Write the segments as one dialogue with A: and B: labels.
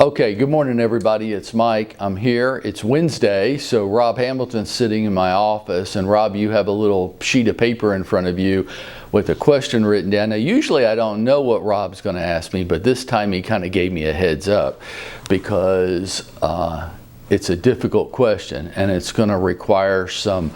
A: Okay, good morning everybody. It's Mike. I'm here. It's Wednesday, so Rob Hamilton's sitting in my office, and Rob, you have a little sheet of paper in front of you with a question written down. Now, usually I don't know what Rob's going to ask me, but this time he kind of gave me a heads up because it's a difficult question and it's going to require some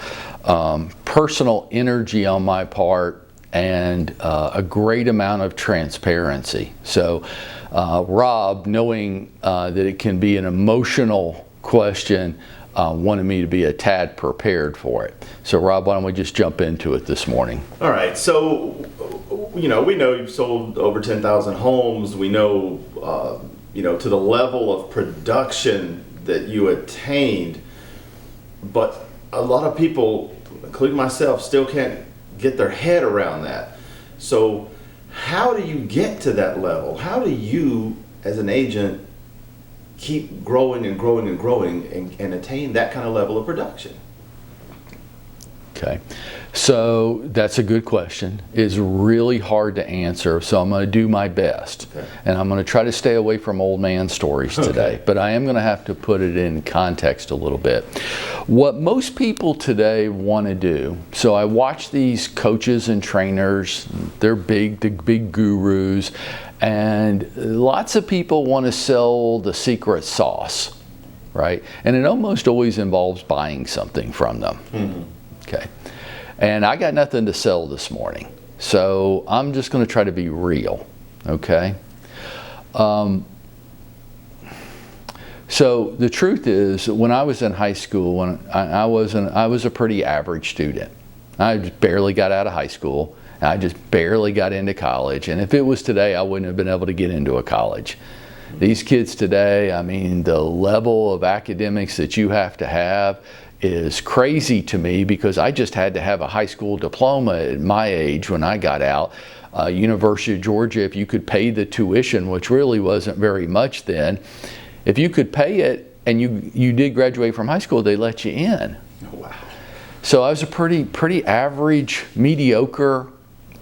A: personal energy on my part and a great amount of transparency. So Rob, knowing that it can be an emotional question, wanted me to be a tad prepared for it. So Rob, why don't we just jump into it this morning?
B: All right, so we know you've sold over 10,000 homes. We know, to the level of production that you attained, but a lot of people, including myself, still can't get their head around that. So how do you get to that level? How do you, as an agent, keep growing and growing and growing and attain that kind of level of production?
A: Okay, so that's a good question. It's really hard to answer, so I'm going to do my best. Okay. And I'm going to try to stay away from old man stories today, okay. But I am going to have to put it in context a little bit. What most people today want to do, so I watch these coaches and trainers, they're big, the big gurus, and lots of people want to sell the secret sauce, right? And it almost always involves buying something from them. Mm-hmm. Okay, and I got nothing to sell this morning, so I'm just going to try to be real. Okay, so the truth is, when I was in high school, when I was a pretty average student. I just barely got out of high school. I just barely got into college, and if it was today, I wouldn't have been able to get into a college. These kids today, I mean, the level of academics that you have to have is crazy to me, because I just had to have a high school diploma at my age when I got out. University of Georgia, if you could pay the tuition, which really wasn't very much then, if you could pay it and you did graduate from high school, they let you in.
B: Oh, wow.
A: So I was a pretty average, mediocre,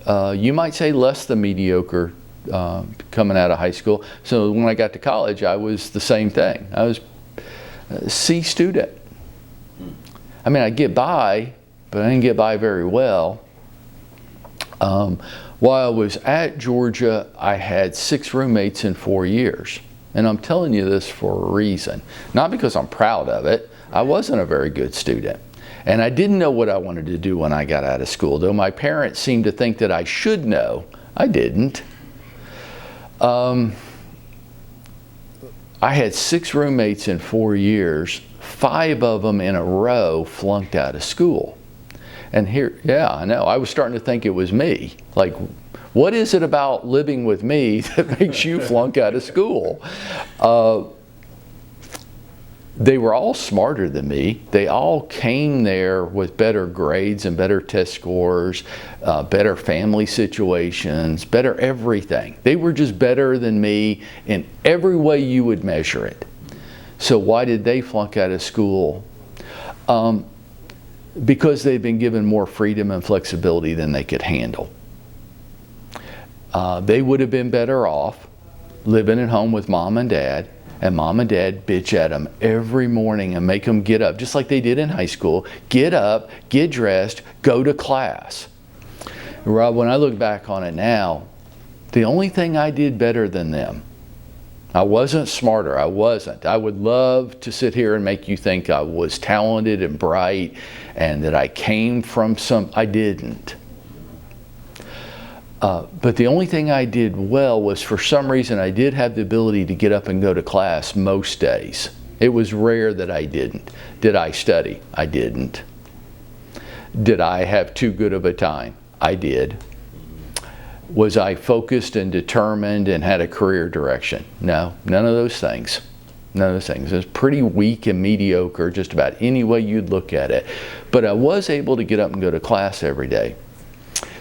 A: you might say less than mediocre, coming out of high school. So when I got to college, I was the same thing. I was a C student. I mean, I get by, but I didn't get by very well. While I was at Georgia, I had 6 roommates in 4 years. And I'm telling you this for a reason. Not because I'm proud of it. I wasn't a very good student. And I didn't know what I wanted to do when I got out of school. Though my parents seemed to think that I should know, I didn't. I had 6 roommates in 4 years. 5 of them in a row flunked out of school. And here, yeah, I know, I was starting to think it was me. Like, what is it about living with me that makes you flunk out of school? They were all smarter than me. They all came there with better grades and better test scores, better family situations, better everything. They were just better than me in every way you would measure it. So why did they flunk out of school? Because they've been given more freedom and flexibility than they could handle. They would have been better off living at home with mom and dad bitch at them every morning and make them get up, just like they did in high school. Get up, get dressed, go to class. Rob, when I look back on it now, the only thing I did better than them, I wasn't smarter, I wasn't. I would love to sit here and make you think I was talented and bright and that I came from I didn't. But the only thing I did well was, for some reason, I did have the ability to get up and go to class most days. It was rare that I didn't. Did I study? I didn't. Did I have too good of a time? I did. Was I focused and determined and had a career direction? No, none of those things. None of those things. It was pretty weak and mediocre just about any way you'd look at it. But I was able to get up and go to class every day.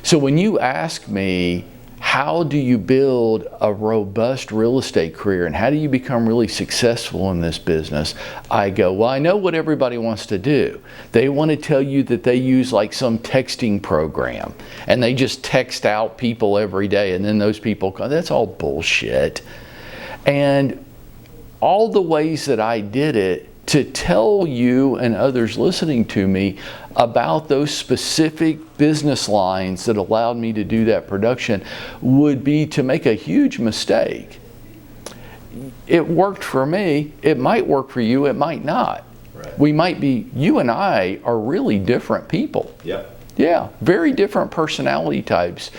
A: So when you ask me, how do you build a robust real estate career and how do you become really successful in this business? I go, well, I know what everybody wants to do. They want to tell you that they use like some texting program and they just text out people every day and then those people go, that's all bullshit. And all the ways that I did it to tell you and others listening to me about those specific business lines that allowed me to do that production would be to make a huge mistake. It worked for me. It might work for you. It might not.
B: Right.
A: We might be, you and I are really different people.
B: Yep.
A: Yeah, very different personality types.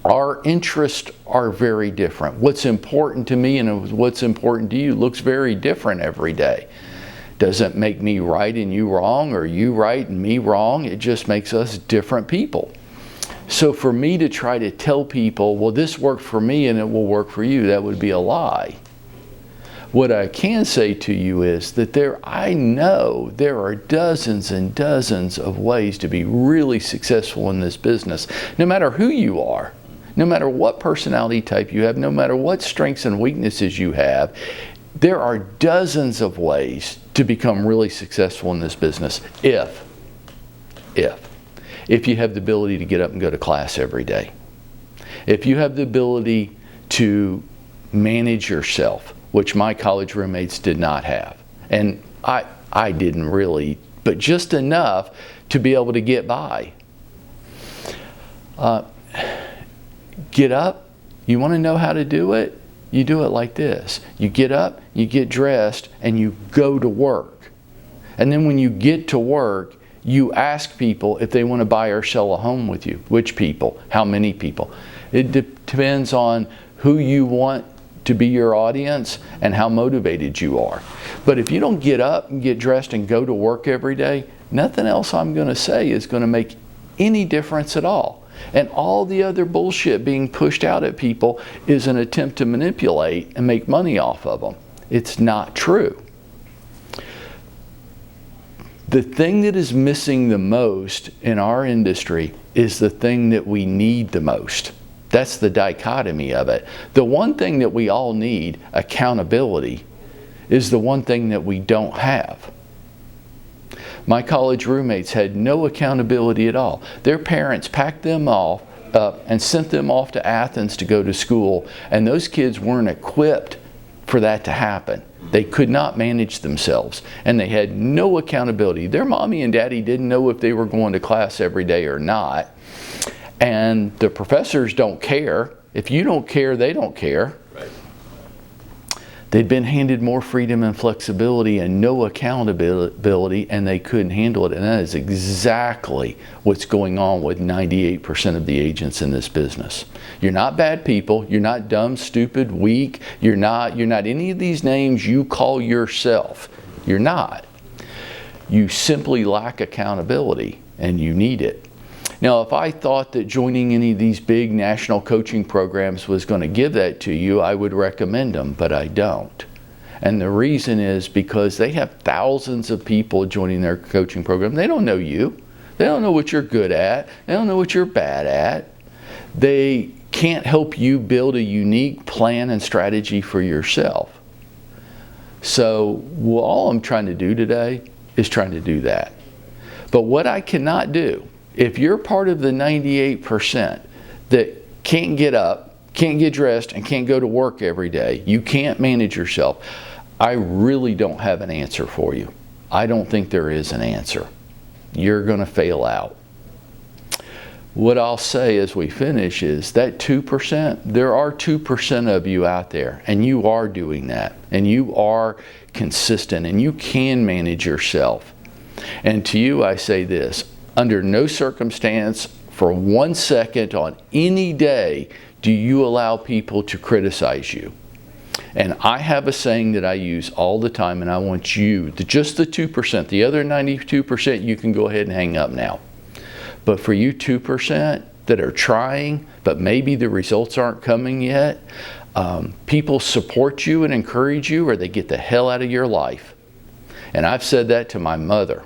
A: Our interests are very different. What's important to me and what's important to you looks very different every day. Doesn't make me right and you wrong, or you right and me wrong. It just makes us different people. So for me to try to tell people, well, this worked for me and it will work for you, that would be a lie. What I can say to you is that I know there are dozens and dozens of ways to be really successful in this business, no matter who you are, no matter what personality type you have, no matter what strengths and weaknesses you have. There are dozens of ways to become really successful in this business if you have the ability to get up and go to class every day. If you have the ability to manage yourself, which my college roommates did not have. And I didn't really, but just enough to be able to get by. Get up, you want to know how to do it? You do it like this. You get up, you get dressed, and you go to work. And then when you get to work, you ask people if they want to buy or sell a home with you. Which people? How many people? It depends on who you want to be your audience and how motivated you are. But if you don't get up and get dressed and go to work every day, nothing else I'm going to say is going to make any difference at all. And all the other bullshit being pushed out at people is an attempt to manipulate and make money off of them. It's not true. The thing that is missing the most in our industry is the thing that we need the most. That's the dichotomy of it. The one thing that we all need, accountability, is the one thing that we don't have. My college roommates had no accountability at all. Their parents packed them off and sent them off to Athens to go to school, and those kids weren't equipped for that to happen. They could not manage themselves, and they had no accountability. Their mommy and daddy didn't know if they were going to class every day or not. And the professors don't care. If you don't care, they don't care.
B: Right.
A: They'd been handed more freedom and flexibility and no accountability, and they couldn't handle it. And that is exactly what's going on with 98% of the agents in this business. You're not bad people. You're not dumb, stupid, weak. You're not any of these names you call yourself. You're not. You simply lack accountability, and you need it. Now, if I thought that joining any of these big national coaching programs was going to give that to you, I would recommend them, but I don't. And the reason is because they have thousands of people joining their coaching program. They don't know you. They don't know what you're good at. They don't know what you're bad at. They can't help you build a unique plan and strategy for yourself. So all I'm trying to do today is trying to do that. But what I cannot do, if you're part of the 98% that can't get up, can't get dressed, and can't go to work every day, you can't manage yourself, I really don't have an answer for you. I don't think there is an answer. You're going to fail out. What I'll say as we finish is that 2%, there are 2% of you out there, and you are doing that, and you are consistent, and you can manage yourself. And to you, I say this: under no circumstance for 1 second on any day do you allow people to criticize you. And I have a saying that I use all the time, and I want you, just the 2%, the other 92% you can go ahead and hang up now. But for you 2% that are trying, but maybe the results aren't coming yet, people support you and encourage you, or they get the hell out of your life. And I've said that to my mother.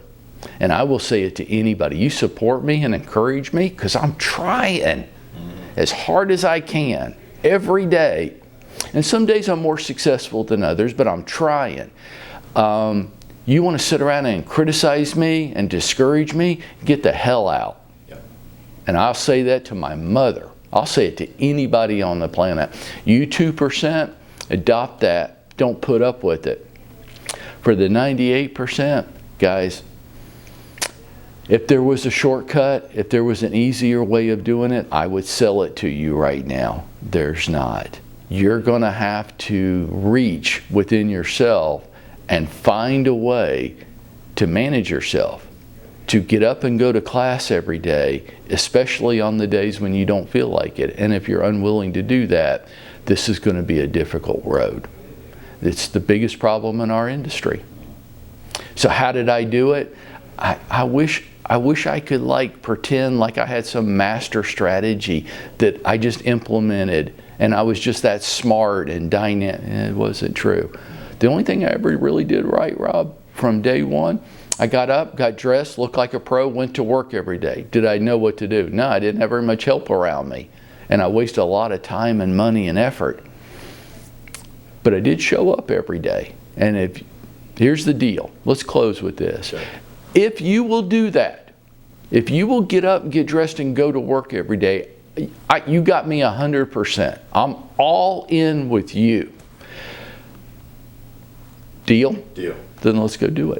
A: And I will say it to anybody. You support me and encourage me because I'm trying as hard as I can every day. And some days I'm more successful than others, but I'm trying. You want to sit around and criticize me and discourage me? Get the hell out. Yep. And I'll say that to my mother. I'll say it to anybody on the planet. You 2%, adopt that don't put up with it. For the 98%, guys, if there was a shortcut, if there was an easier way of doing it, I would sell it to you right now. There's not. You're going to have to reach within yourself and find a way to manage yourself, to get up and go to class every day, especially on the days when you don't feel like it. And if you're unwilling to do that, this is going to be a difficult road. It's the biggest problem in our industry. So how did I do it? I wish I could pretend like I had some master strategy that I just implemented and I was just that smart and dynamic. It wasn't true. The only thing I ever really did right, Rob, from day one, I got up, got dressed, looked like a pro, went to work every day. Did I know what to do? No, I didn't have very much help around me. And I wasted a lot of time and money and effort. But I did show up every day. And here's the deal. Let's close with this. Okay. If you will do that, if you will get up and get dressed and go to work every day, you got me 100%. I'm all in with you. Deal?
B: Deal.
A: Then let's go do it.